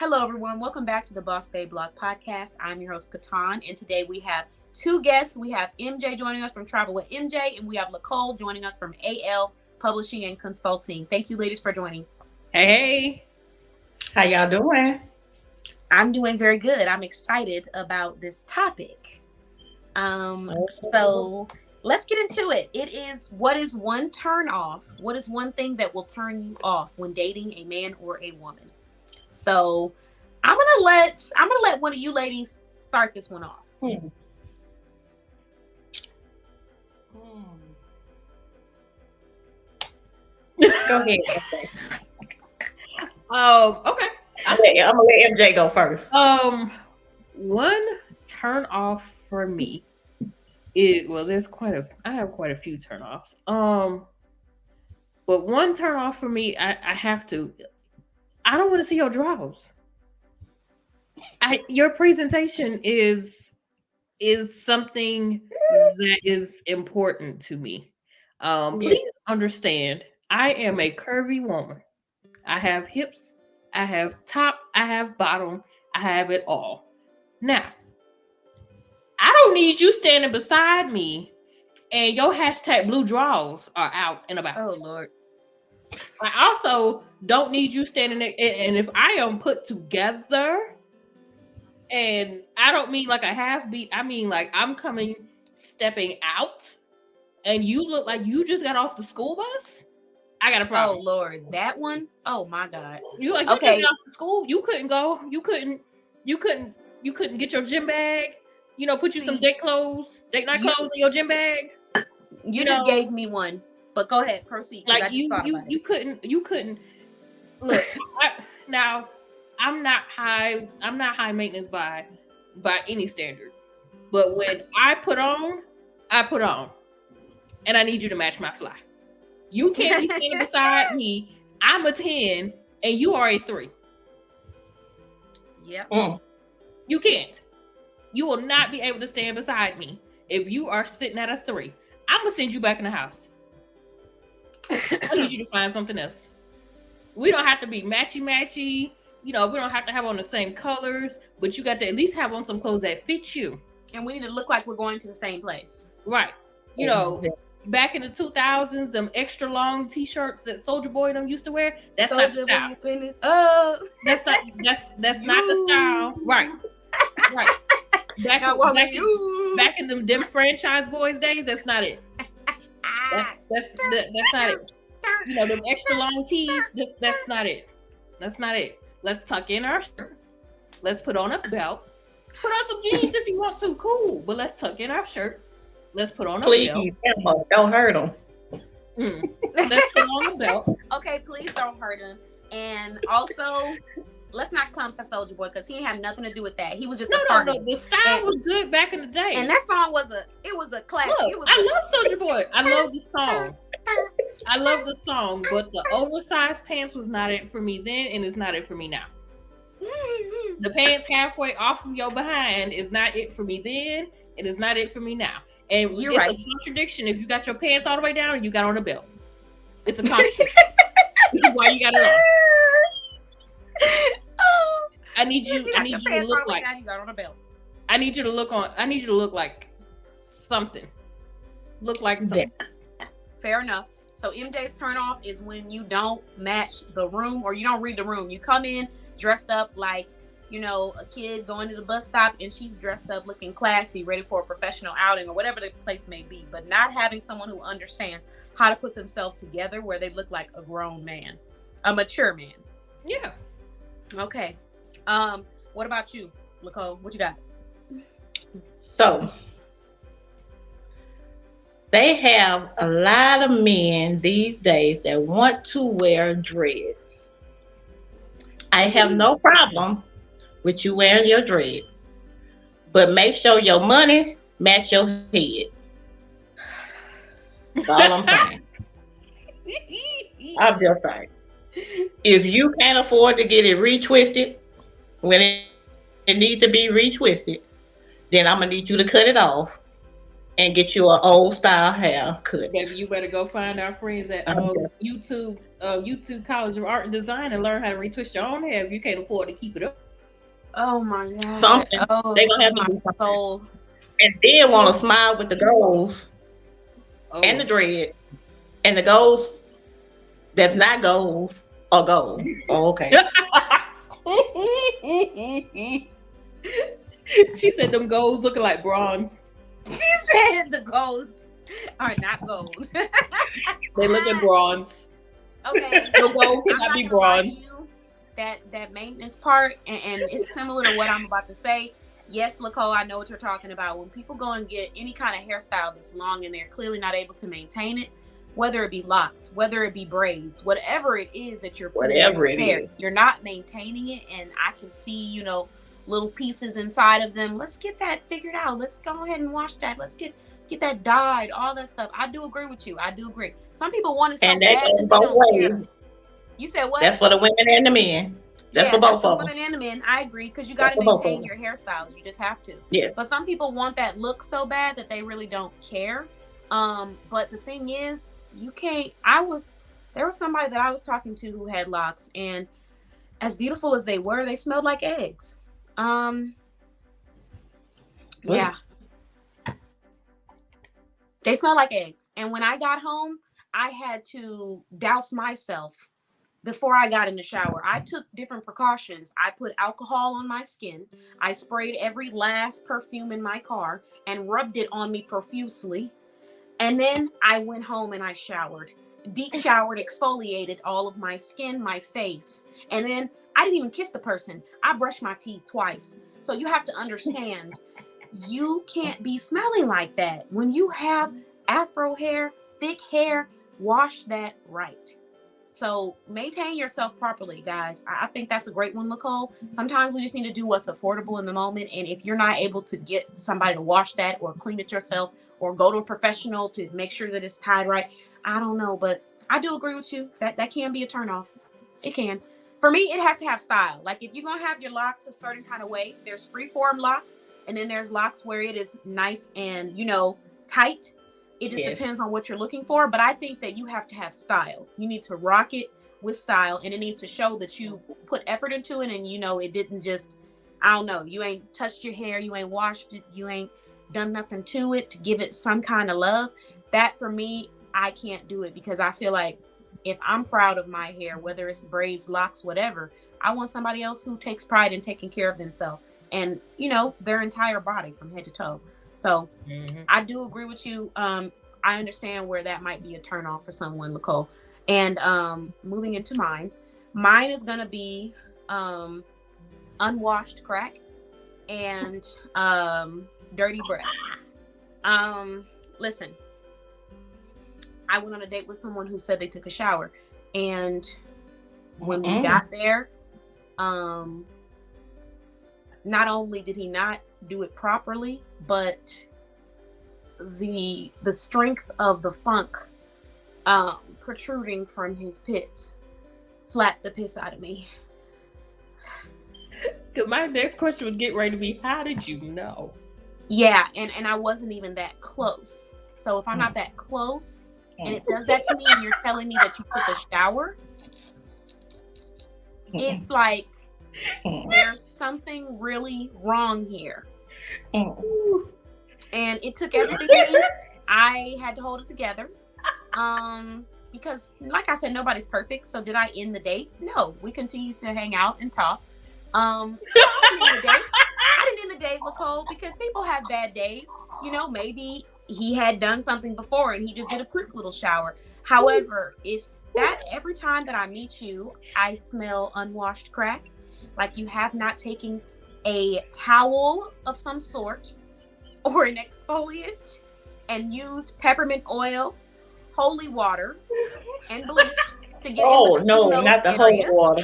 Hello, everyone. Welcome back to the Boss Babe Blog Podcast. I'm your host, KeTohn, and today we have two guests. We have MJ joining us from Travel with MJ, and we have Lacole joining us from AL Publishing and Consulting. Thank you, ladies, for joining. Hey. How y'all doing? I'm doing very good. I'm excited about this topic. So let's get into it. It is, what is one turn off? What is one thing that will turn you off when dating a man or a woman? So I'm gonna let one of you ladies start this one off. Go ahead. Okay. I'm gonna let MJ go first. One turn off for me is, well, I have quite a few turn offs. But one turn off for me, I don't want to see your drawers. Your presentation is something that is important to me. Please understand, I am a curvy woman. I have hips, I have top, I have bottom, I have it all. Now, I don't need you standing beside me and your #blue drawers are out and about. Oh, Lord. I also don't need you standing there. And if I am put together, and I don't mean like a half beat, I mean like I'm stepping out, and you look like you just got off the school bus, I got a problem. Oh, Lord, that one? Oh, my God. You just got off the school. You couldn't go. You couldn't get your gym bag. Put you some date night clothes in your gym bag. You just gave me one. But go ahead, proceed. Like you couldn't look. Now I'm not high maintenance by any standard. But when I put on, and I need you to match my fly. You can't be standing beside me. I'm a 10 and you are a 3. Yeah. You can't. You will not be able to stand beside me if you are sitting at a 3. I'm gonna send you back in the house. I need you to find something else. We don't have to be matchy. We don't have to have on the same colors, but you got to at least have on some clothes that fit you. And we need to look like we're going to the same place. Right. Back in the 2000s, them extra long t-shirts that Soulja Boy them used to wear, that's not the style. That's not the style. Right. Back in them franchise boys days, that's not it. That's not it. Them extra long tees, that's not it. That's not it. Let's tuck in our shirt. Let's put on a belt. Put on some jeans if you want to, cool. But let's tuck in our shirt. Let's put on a belt. Don't hurt them. Let's put on a belt. Okay, please don't hurt him. And also, let's not come for Soulja Boy because he didn't have nothing to do with that. He was just a partner. No. The style was good back in the day. And that song was a classic. Look, I love Soulja Boy. I love the song. I love the song, but the oversized pants was not it for me then, and it's not it for me now. The pants halfway off of your behind is not it for me then, and it's not it for me now. And it's a contradiction if you got your pants all the way down and you got on a belt. It's a contradiction. This is why you got it on. I need you to look like you got on a belt. I need you to look like something. Look like something. Fair enough. So MJ's turn off is when you don't match the room or you don't read the room. You come in dressed up like, a kid going to the bus stop and she's dressed up looking classy, ready for a professional outing or whatever the place may be, but not having someone who understands how to put themselves together where they look like a grown man, a mature man. Yeah. Okay. What about you, Lacole? What you got? So, they have a lot of men these days that want to wear dreads. I have no problem with you wearing your dreads, but make sure your money match your head. That's all I'm saying. I'm just saying. If you can't afford to get it retwisted when it needs to be retwisted, then I'm gonna need you to cut it off and get you an old style haircut. Baby, you better go find our friends at YouTube College of Art and Design and learn how to retwist your own hair if you can't afford to keep it up. Oh my God. Something. They're gonna have to do something. And then want to smile with the goals and the dread. And the goals that's not goals are gold. Oh, okay. She said them goals looking like bronze. She said the goals are not gold. They look like bronze. Okay. The gold cannot be bronze. That maintenance part, and it's similar to what I'm about to say. Yes, Lacole, I know what you're talking about. When people go and get any kind of hairstyle that's long and they're clearly not able to maintain it, whether it be locks, whether it be braids, whatever it is that you're putting in your hair, you're not maintaining it, and I can see, little pieces inside of them. Let's get that figured out. Let's go ahead and wash that. Let's get that dyed, all that stuff. I do agree with you. I do agree. Some people want it so bad that they don't care. You said what? That's for the women and the men. That's for both of them. Women and the men. I agree, because you got to maintain your hairstyles. You just have to. Yeah. But some people want that look so bad that they really don't care. But the thing is, you can't. There was somebody that I was talking to who had locks, and as beautiful as they were, they smelled like eggs. Yeah. They smelled like eggs. And when I got home, I had to douse myself before I got in the shower. I took different precautions. I put alcohol on my skin. I sprayed every last perfume in my car and rubbed it on me profusely. And then I went home and I showered. Deep showered, exfoliated all of my skin, my face. And then I didn't even kiss the person. I brushed my teeth twice. So you have to understand, you can't be smelling like that. When you have afro hair, thick hair, wash that right. So maintain yourself properly, guys. I think that's a great one, Lacole. Sometimes we just need to do what's affordable in the moment. And if you're not able to get somebody to wash that or clean it yourself or go to a professional to make sure that it's tied right, I don't know. But I do agree with you. That can be a turnoff. It can. For me, it has to have style. Like if you're going to have your locks a certain kind of way, there's freeform locks. And then there's locks where it is nice and, tight. It just depends on what you're looking for. But I think that you have to have style. You need to rock it with style. And it needs to show that you put effort into it. And, it didn't just, I don't know, you ain't touched your hair. You ain't washed it. You ain't done nothing to it to give it some kind of love. That for me, I can't do it, because I feel like if I'm proud of my hair, whether it's braids, locks, whatever, I want somebody else who takes pride in taking care of themselves and, their entire body from head to toe. So I do agree with you. I understand where that might be a turnoff for someone, Lacole. And moving into mine is going to be unwashed crack and dirty breath. Listen, I went on a date with someone who said they took a shower. And when we got there, not only did he not do it properly, but the strength of the funk protruding from his pits slapped the piss out of me. Because my next question was getting ready to be, how did you know? Yeah, and I wasn't even that close. So if I'm not that close and it does that to me and you're telling me that you took a shower, it's like there's something really wrong here. And it took everything in me. I had to hold it together. Because like I said, nobody's perfect. So did I end the date? No. We continued to hang out and talk. I didn't end the date, Lacole, because people have bad days. Maybe he had done something before and he just did a quick little shower. However, if that every time that I meet you, I smell unwashed crack, like you have not taken a towel of some sort or an exfoliant and used peppermint oil, holy water, and bleach to get not the holy water.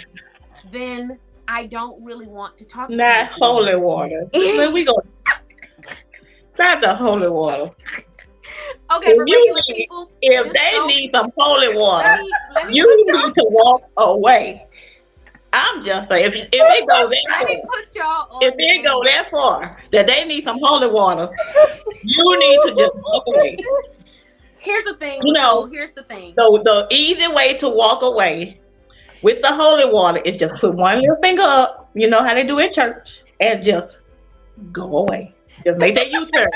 Then I don't really want to talk to you. Not holy water. We go. Not the holy water. Okay, for regular people, if they need some holy water, you need to walk away. I'm just saying, if it goes that I far, didn't put y'all on if it go that far that they need some holy water, you need to just walk away. Here's the thing, You know, here's the thing. the easy way to walk away with the holy water is just put one little finger up. You know how they do in church, and just go away. Just make that U-turn.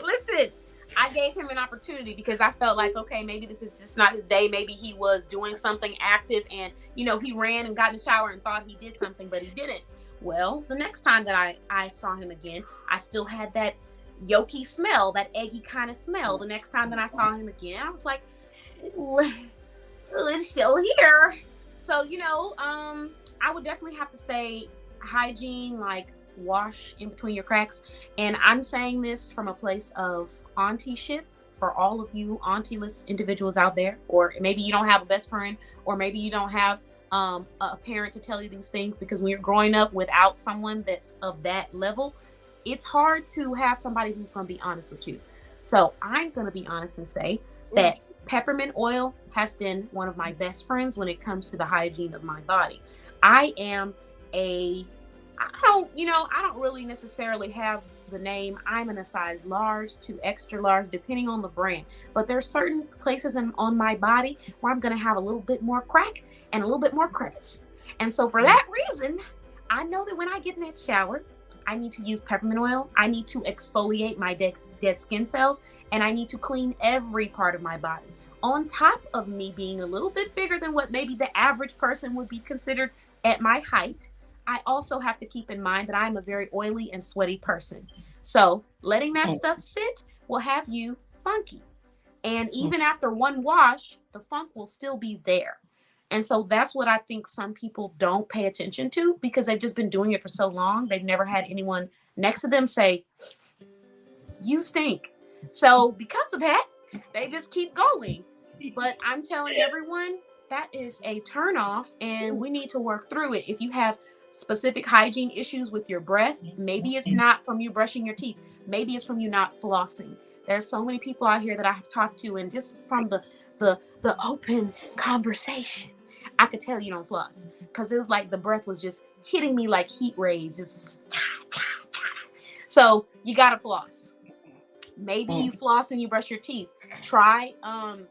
Listen, I gave him an opportunity because I felt like, okay, maybe this is just not his day. Maybe he was doing something active and, you know, he ran and got in the shower and thought he did something, but he didn't. Well, the next time that I saw him again, I still had that yolky smell, that eggy kind of smell. The next time that I saw him again, I was like, it's still here. So, you know, I would definitely have to say hygiene, like wash in between your cracks. And I'm saying this from a place of auntie-ship for all of you auntie-less individuals out there, or maybe you don't have a best friend, or maybe you don't have a parent to tell you these things, because when you're growing up without someone that's of that level, it's hard to have somebody who's going to be honest with you. So I'm going to be honest and say that peppermint oil has been one of my best friends when it comes to the hygiene of my body. I don't really necessarily have the name. I'm in a size large to extra large, depending on the brand. But there's certain places on my body where I'm going to have a little bit more crack and a little bit more crevice. And so for that reason, I know that when I get in that shower, I need to use peppermint oil. I need to exfoliate my dead skin cells, and I need to clean every part of my body. On top of me being a little bit bigger than what maybe the average person would be considered at my height, I also have to keep in mind that I'm a very oily and sweaty person. So letting that stuff sit will have you funky. And even after one wash, the funk will still be there. And so that's what I think some people don't pay attention to, because they've just been doing it for so long. They've never had anyone next to them say, you stink. So because of that, they just keep going. But I'm telling everyone, that is a turnoff, and we need to work through it. If you have specific hygiene issues with your breath, maybe it's not from you brushing your teeth. Maybe it's from you not flossing. There's so many people out here that I have talked to, and just from the open conversation, I could tell you don't floss, because it was like the breath was just hitting me like heat rays. Just so you gotta floss. Maybe you floss and you brush your teeth. Try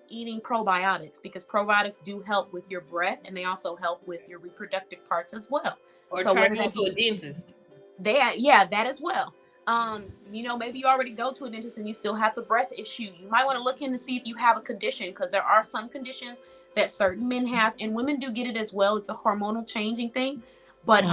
eating probiotics, because probiotics do help with your breath, and they also help with your reproductive parts as well. Or so try to go to a dentist. That as well. Maybe you already go to a dentist and you still have the breath issue. You might want to look in to see if you have a condition, because there are some conditions that certain men have, and women do get it as well. It's a hormonal changing thing, but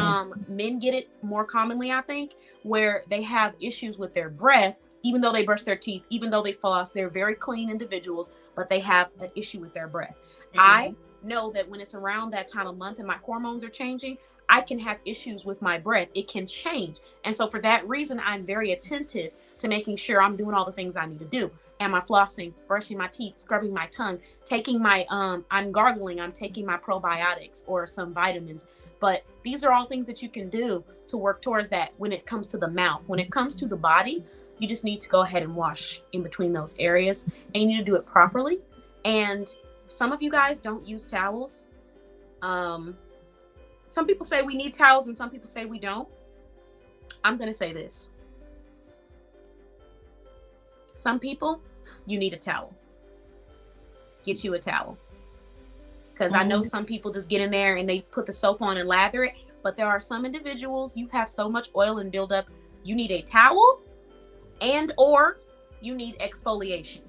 men get it more commonly, I think, where they have issues with their breath. Even though they brush their teeth, even though they floss, they're very clean individuals, but they have an issue with their breath. I know that when it's around that time of month and my hormones are changing, I can have issues with my breath. It can change. And so for that reason, I'm very attentive to making sure I'm doing all the things I need to do. Am I flossing, brushing my teeth, scrubbing my tongue, taking my, I'm gargling, I'm taking my probiotics or some vitamins. But these are all things that you can do to work towards that when it comes to the mouth. When it comes to the body, you just need to go ahead and wash in between those areas, and you need to do it properly. And some of you guys don't use towels. Some people say we need towels and some people say we don't. I'm going to say this. Some people, you need a towel. Get you a towel. Because I know some people just get in there and they put the soap on and lather it. But there are some individuals, you have so much oil and buildup, you need a towel. And or you need exfoliation.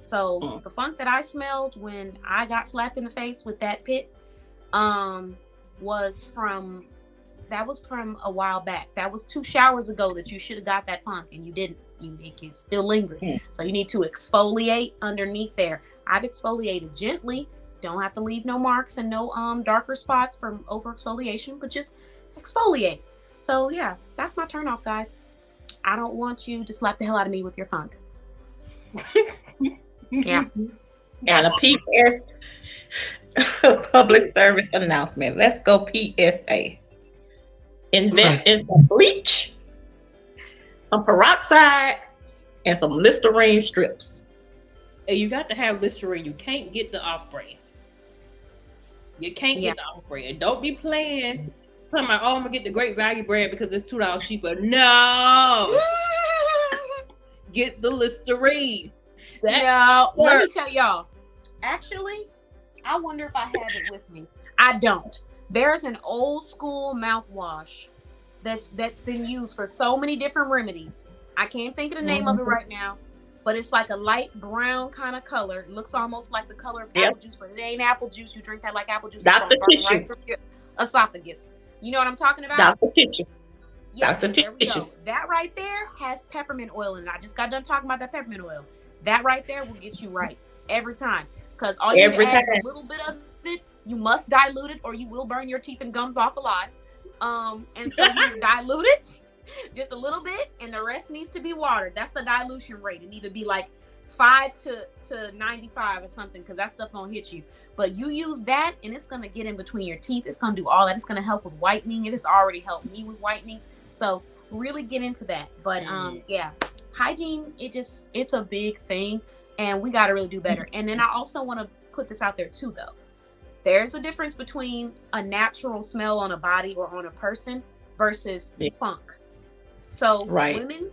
So the funk that I smelled when I got slapped in the face with that pit was from a while back. That was 2 showers ago that you should have got that funk, and you didn't. It's still lingering. So you need to exfoliate underneath there. I've exfoliated gently. Don't have to leave no marks and no darker spots from over exfoliation, but just exfoliate. So yeah, that's my turn off, guys. I don't want you to slap the hell out of me with your funk. Yeah. And a PS public service announcement. Let's go PSA. Invest in some bleach, some peroxide, and some Listerine strips. You got to have Listerine. You can't get the off-brand. You can't get the off brand. Don't be playing. Talking about, oh, I'm gonna get the great value brand because it's $2 cheaper. No. Get the Listerine. No, let me tell y'all. Actually, I wonder if I have it with me. I don't. There's an old school mouthwash that's been used for so many different remedies. I can't think of the name of it right now, but it's like a light brown kind of color. It looks almost like the color of apple juice, but it ain't apple juice. You drink that like apple juice. Dr. Right through your esophagus. You know what I'm talking about? Dr. Tissue. Yes, there we go. That right there has peppermint oil in it. I just got done talking about that peppermint oil. That right there will get you right every time. Because all you need to add is a little bit of it. You must dilute it or you will burn your teeth and gums off alive. And so you dilute it just a little bit and the rest needs to be watered. That's the dilution rate. It need to be like 5 to 95 or something because that stuff gonna hit you. But you use that and it's gonna get in between your teeth. It's gonna do all that. It's gonna help with whitening. It has already helped me with whitening. So really get into that. But yeah, hygiene, it's a big thing and we got to really do better. And then I also want to put this out there too, though. There's a difference between a natural smell on a body or on a person versus funk. So women,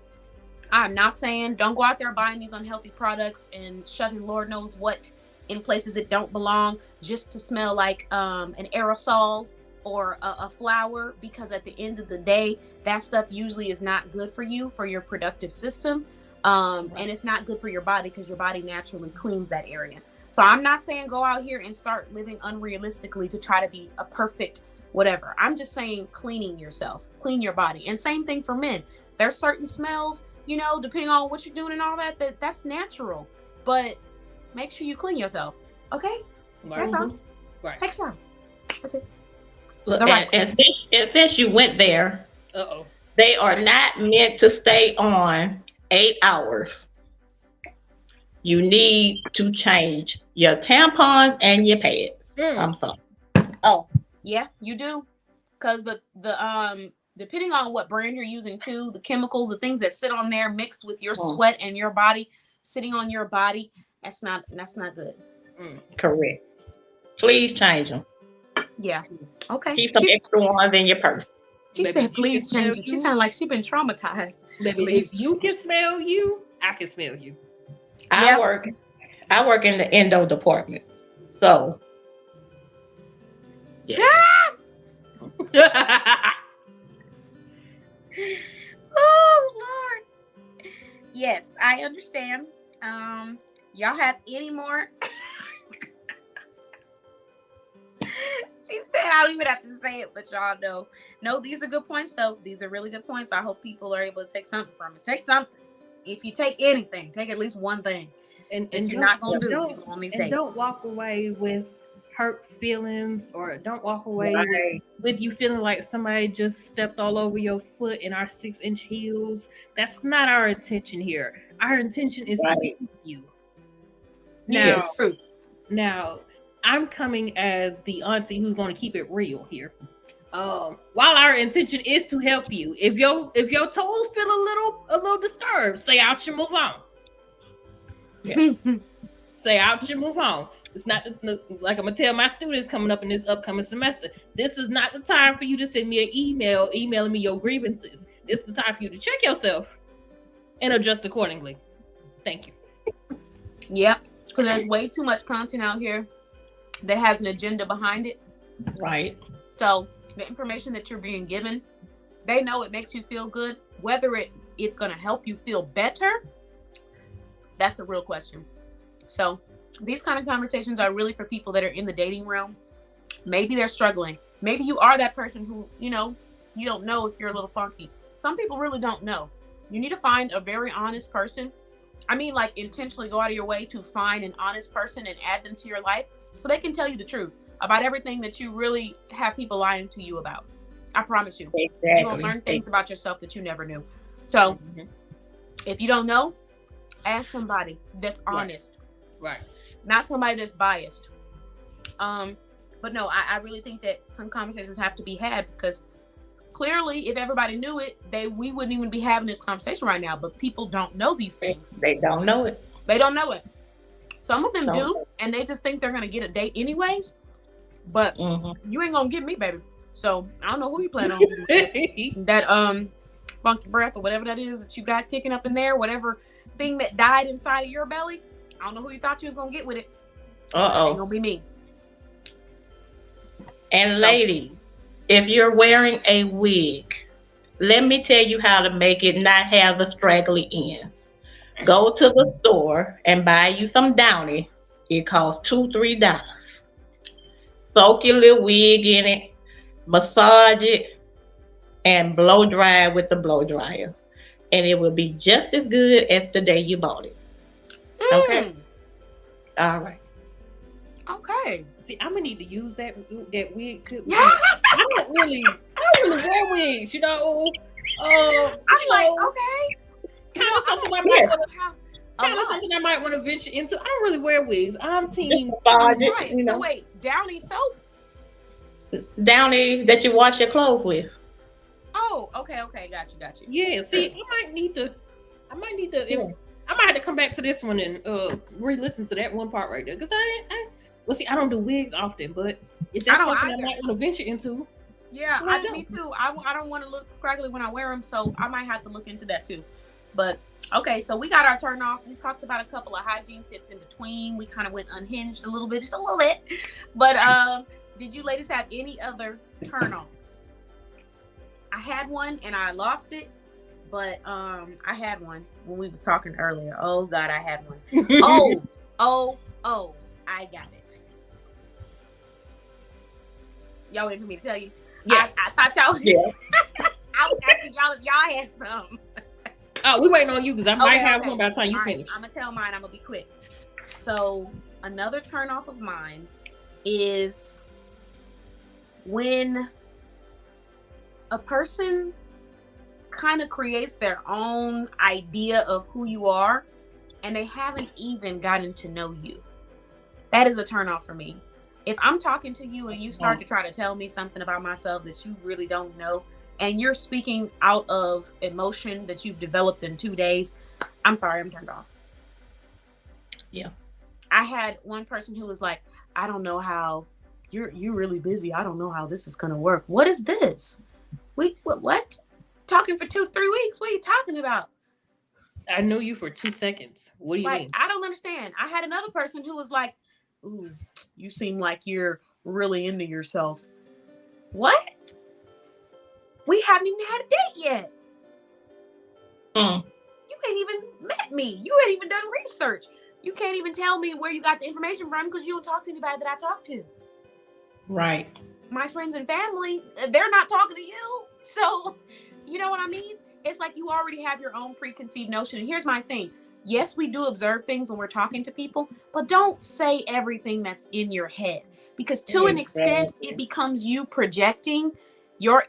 I'm not saying don't go out there buying these unhealthy products and shoving Lord knows what in places it don't belong just to smell like an aerosol or a flower, because at the end of the day, that stuff usually is not good for you, for your productive system. And it's not good for your body because your body naturally cleans that area. So I'm not saying go out here and start living unrealistically to try to be a perfect whatever. I'm just saying cleaning yourself, clean your body. And same thing for men. There's certain smells, you know, depending on what you're doing and all that, that's natural. But make sure you clean yourself. Okay? That's all. Right. Take some. That's it. Look, and since you went there, they are not meant to stay on 8 hours. You need to change your tampons and your pads. I'm sorry. Oh, yeah, you do. Because the depending on what brand you're using too, the chemicals, the things that sit on there mixed with your sweat and your body, sitting on your body, that's not good. Correct. Please change them. Yeah. Okay. Keep some extra ones in your purse. She said, please change it. She sounded like she's been traumatized. Baby, if you can smell you, I can smell you. I work in the endo department. So Oh Lord. Yes, I understand. Y'all have any more? She said, I don't even have to say it, but y'all know. No, these are good points, though. These are really good points. I hope people are able to take something from it. Take something. If you take anything, take at least one thing. And you're not going to do on these days. Don't walk away with hurt feelings, or don't walk away with you feeling like somebody just stepped all over your foot in our 6-inch heels. That's not our intention here. Our intention is to help you. Now, I'm coming as the auntie who's going to keep it real here. While our intention is to help you, if your toes feel a little disturbed, say out and move on. Yeah. Say out and move on. It's not like I'm gonna tell my students coming up in this upcoming semester. This is not the time for you to send me an email emailing me your grievances. This is the time for you to check yourself and adjust accordingly. Thank you. Yep, because there's way too much content out here that has an agenda behind it. Right. So the information that you're being given, they know it makes you feel good. Whether it's going to help you feel better, that's a real question. So these kind of conversations are really for people that are in the dating realm. Maybe they're struggling. Maybe you are that person who, you don't know if you're a little funky. Some people really don't know. You need to find a very honest person. I mean, like intentionally go out of your way to find an honest person and add them to your life so they can tell you the truth about everything that you really have people lying to you about. I promise you. Exactly. You're going to learn things about yourself that you never knew. So if you don't know, ask somebody that's honest. Right. Not somebody that's biased. But no, I really think that some conversations have to be had, because clearly if everybody knew it, we wouldn't even be having this conversation right now. But people don't know these things. They don't know it. They don't know it. Some of them do, and they just think they're going to get a date anyways. But you ain't gonna get me, baby. So I don't know who you plan on that funky breath or whatever that is that you got kicking up in there, whatever thing that died inside of your belly. I don't know who you thought you was gonna get with it. Ain't gonna be me. And ladies, if you're wearing a wig, let me tell you how to make it not have the straggly ends. Go to the store and buy you some Downy. It costs $2-3. Soak your little wig in it, massage it, and blow dry it with the blow dryer. And it will be just as good as the day you bought it. Okay? All right. Okay. See, I'm gonna need to use that wig too. I don't really wear wigs, you know. Okay. Kind of something I might want to venture into. I don't really wear wigs. I'm team. Right. So wait, Downy soap? Downy that you wash your clothes with. Oh, okay. Got you. Yeah. See, I might need to. I might have to come back to this one and re-listen to that one part right there, because I don't do wigs often, but if that's something I might want to venture into. Yeah, me too. I don't want to look scraggly when I wear them, so I might have to look into that too. But okay, so we got our turn-offs. We talked about a couple of hygiene tips in between. We kind of went unhinged a little bit, just a little bit. But did you ladies have any other turn-offs? I had one and I lost it, but I had one when we was talking earlier. Oh God, I had one. Oh, I got it. Y'all waiting for me to tell you? Yeah. I thought y'all. Yeah. I was asking y'all if y'all had some. Oh, we waiting on you because I might have one by the time you finish. I'm gonna tell mine. I'm gonna be quick. So another turn off of mine is when a person kind of creates their own idea of who you are and they haven't even gotten to know you. That is a turn off for me. If I'm talking to you and you start to try to tell me something about myself that you really don't know, and you're speaking out of emotion that you've developed in 2 days, I'm sorry, I'm turned off. Yeah. I had one person who was like, I don't know how, you're really busy. I don't know how this is going to work. What is this? What? Talking for 2-3 weeks? What are you talking about? I knew you for 2 seconds. What do you mean? I don't understand. I had another person who was like, ooh, you seem like you're really into yourself. What? We haven't even had a date yet. You ain't even met me. You ain't even done research. You can't even tell me where you got the information from because you don't talk to anybody that I talk to. Right. My friends and family, they're not talking to you. So, you know what I mean? It's like you already have your own preconceived notion. And here's my thing. Yes, we do observe things when we're talking to people, but don't say everything that's in your head, because to an extent, it becomes you projecting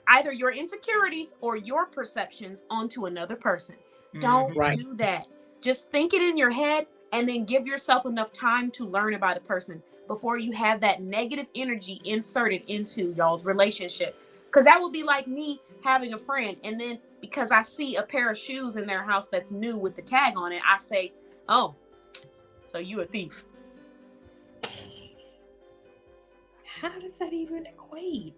either your insecurities or your perceptions onto another person. Don't do that. Just think it in your head and then give yourself enough time to learn about a person before you have that negative energy inserted into y'all's relationship. Because that would be like me having a friend, and then because I see a pair of shoes in their house that's new with the tag on it, I say, oh, so you a thief. How does that even equate?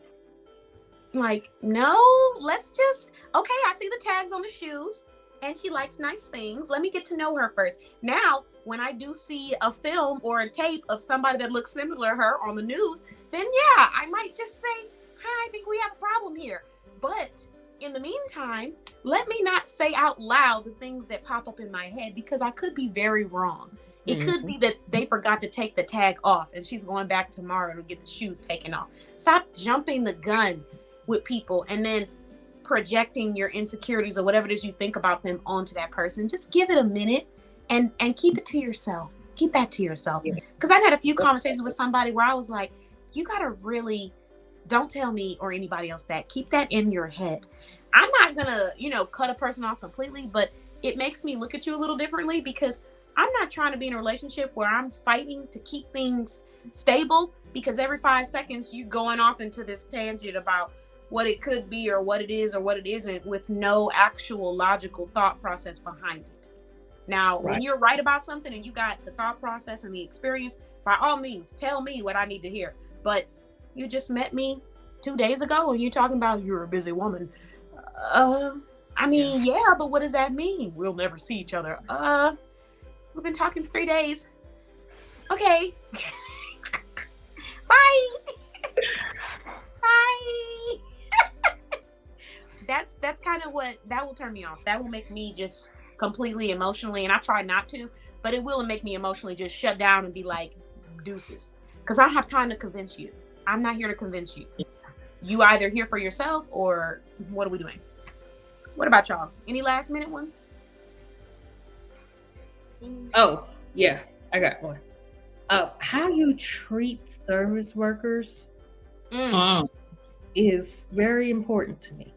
Like, no, let's just, okay, I see the tags on the shoes and she likes nice things. Let me get to know her first. Now, when I do see a film or a tape of somebody that looks similar to her on the news, then yeah, I might just say, hi, I think we have a problem here. But in the meantime, let me not say out loud the things that pop up in my head, because I could be very wrong. It could be that they forgot to take the tag off and she's going back tomorrow to get the shoes taken off. Stop jumping the gun with people and then projecting your insecurities or whatever it is you think about them onto that person. Just give it a minute and keep it to yourself. Keep that to yourself. Because I've had a few conversations with somebody where I was like, you got to really, don't tell me or anybody else that. Keep that in your head. I'm not going to, cut a person off completely, but it makes me look at you a little differently, because I'm not trying to be in a relationship where I'm fighting to keep things stable, because every 5 seconds you going off into this tangent about what it could be or what it is or what it isn't, with no actual logical thought process behind it. Now, when you're right about something and you got the thought process and the experience, by all means, tell me what I need to hear. But You just met me 2 days ago and you're talking about you're a busy woman. I mean, yeah, but what does that mean? We'll never see each other. We've been talking for 3 days. Okay. Bye. Bye. That's kind of what that will turn me off. That will make me just completely emotionally, and I try not to, but it will make me emotionally just shut down and be like, deuces. Because I don't have time to convince you. I'm not here to convince you. You either here for yourself or what are we doing? What about y'all? Any last minute ones? Oh, yeah, I got one. How you treat service workers is very important to me.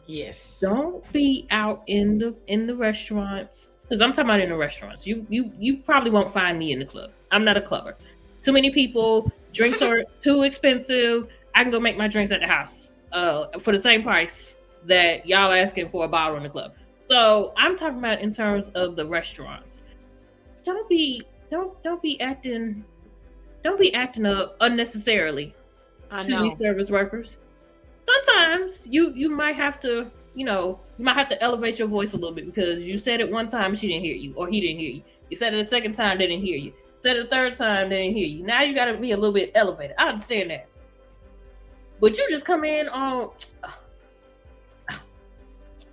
Yes. Don't be out in the restaurants, because I'm talking about in the restaurants. You probably won't find me in the club. I'm not a clubber. Too many people. Drinks are too expensive. I can go make my drinks at the house for the same price that y'all asking for a bottle in the club. So I'm talking about in terms of the restaurants. Don't be acting up unnecessarily to these service workers. Sometimes you might have to, elevate your voice a little bit because you said it one time, she didn't hear you, or he didn't hear you. You said it a second time, they didn't hear you. Said it a third time, they didn't hear you. Now you got to be a little bit elevated. I understand that. But you just come in on...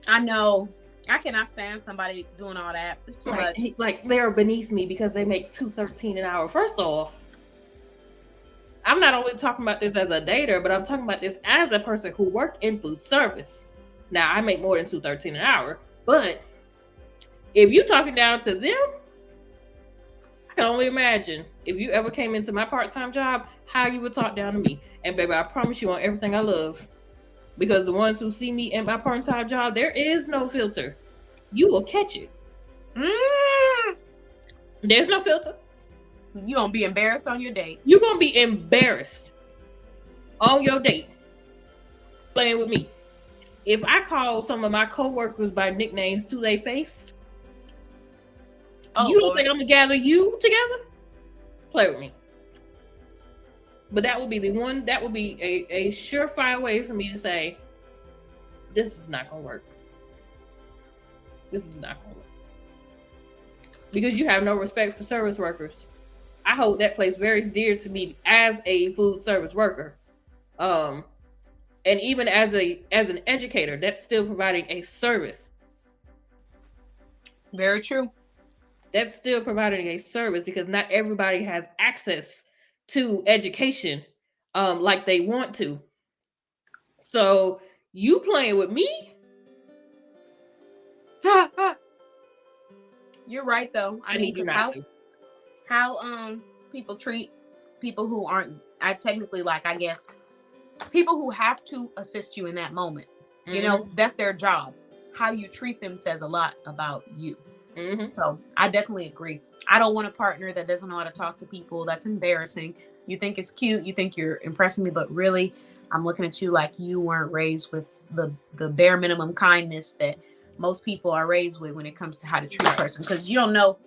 I know. I cannot stand somebody doing all that. It's too much. Like they're beneath me because they make $2.13 an hour. First off, I'm not only talking about this as a dater, but I'm talking about this as a person who worked in food service. Now, I make more than $2.13 an hour, but if you're talking down to them, I can only imagine if you ever came into my part-time job, how you would talk down to me. And baby, I promise you on everything I love, because the ones who see me in my part-time job, there is no filter. You will catch it. There's no filter. You're going to be embarrassed on your date. You're going to be embarrassed on your date playing with me. If I call some of my coworkers by nicknames to their face, you don't think I'm going to gather you together? Play with me. But that would be a surefire way for me to say, this is not going to work. This is not going to work. Because you have no respect for service workers. I hold that place very dear to me as a food service worker. And even as an educator, that's still providing a service. Very true. That's still providing a service because not everybody has access to education like they want to. So you playing with me? You're right though. I need you not to. How people treat people who aren't, I guess people who have to assist you in that moment. You know, that's their job. How you treat them says a lot about you. So I definitely agree. I don't want a partner that doesn't know how to talk to people. That's embarrassing. You think it's cute. You think you're impressing me, but really I'm looking at you like you weren't raised with the bare minimum kindness that most people are raised with when it comes to how to treat a person. Because you don't know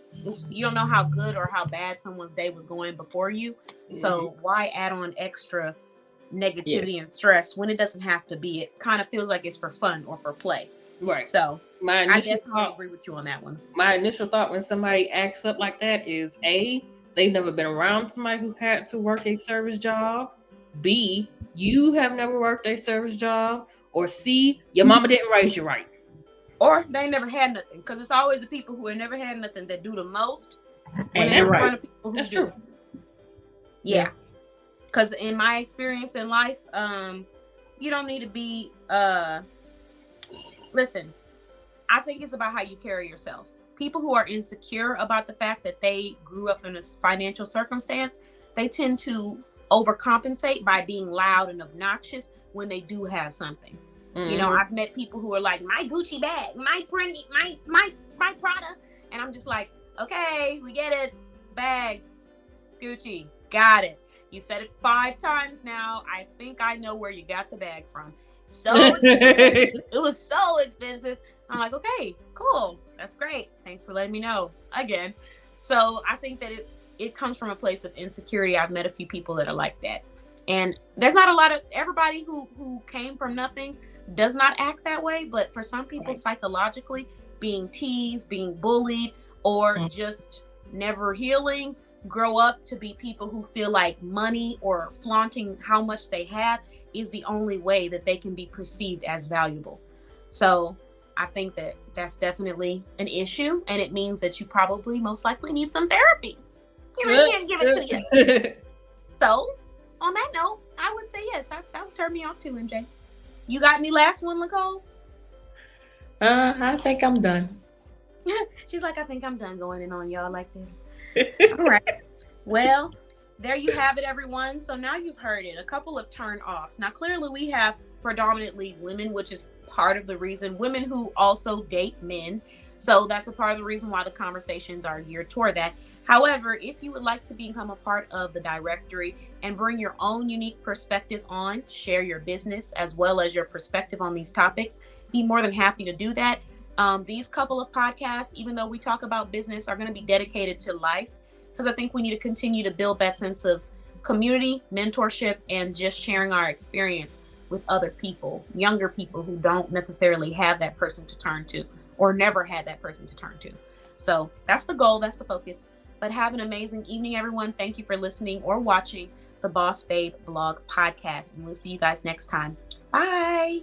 how good or how bad someone's day was going before you. So why add on extra negativity and stress when it doesn't have to be? It kind of feels like it's for fun or for play. Right. So I definitely agree with you on that one. My initial thought when somebody acts up like that is A, they've never been around somebody who had to work a service job. B, you have never worked a service job. Or C, your mama didn't raise you right. Or they never had nothing. Because it's always the people who have never had nothing that do the most. And that's right. Of people who that's true. Yeah. Because in my experience in life, you don't need to be listen, I think it's about how you carry yourself. People who are insecure about the fact that they grew up in a financial circumstance, they tend to overcompensate by being loud and obnoxious when they do have something. You know, I've met people who are like, my Gucci bag, my Prada. And I'm just like, okay, we get it. It's a bag. It's Gucci. Got it. You said it 5 times now. I think I know where you got the bag from. So expensive. It was so expensive. I'm like, okay, cool. That's great. Thanks for letting me know again. So I think that it comes from a place of insecurity. I've met a few people that are like that. And there's not a lot of everybody who came from nothing does not act that way. But for some people, psychologically, being teased, being bullied, or just never healing, grow up to be people who feel like money or flaunting how much they have is the only way that they can be perceived as valuable. So I think that that's definitely an issue, and it means that you probably most likely need some therapy. Give it to you. So on that note, I would say yes. That would turn me off too, MJ. You got any last one, Lacole? I think I'm done. She's like, I think I'm done going in on y'all like this. All right. Well, there you have it, everyone. So now you've heard it. A couple of turn-offs. Now, clearly we have predominantly women, which is part of the reason. Women who also date men. So that's a part of the reason why the conversations are geared toward that. However, if you would like to become a part of the directory and bring your own unique perspective on, share your business as well as your perspective on these topics, be more than happy to do that. These couple of podcasts, even though we talk about business, are going to be dedicated to life, because I think we need to continue to build that sense of community, mentorship, and just sharing our experience with other people, younger people who don't necessarily have that person to turn to or never had that person to turn to. So that's the goal. That's the focus. But have an amazing evening, everyone. Thank you for listening or watching the Boss Babe Blog Podcast. And we'll see you guys next time. Bye.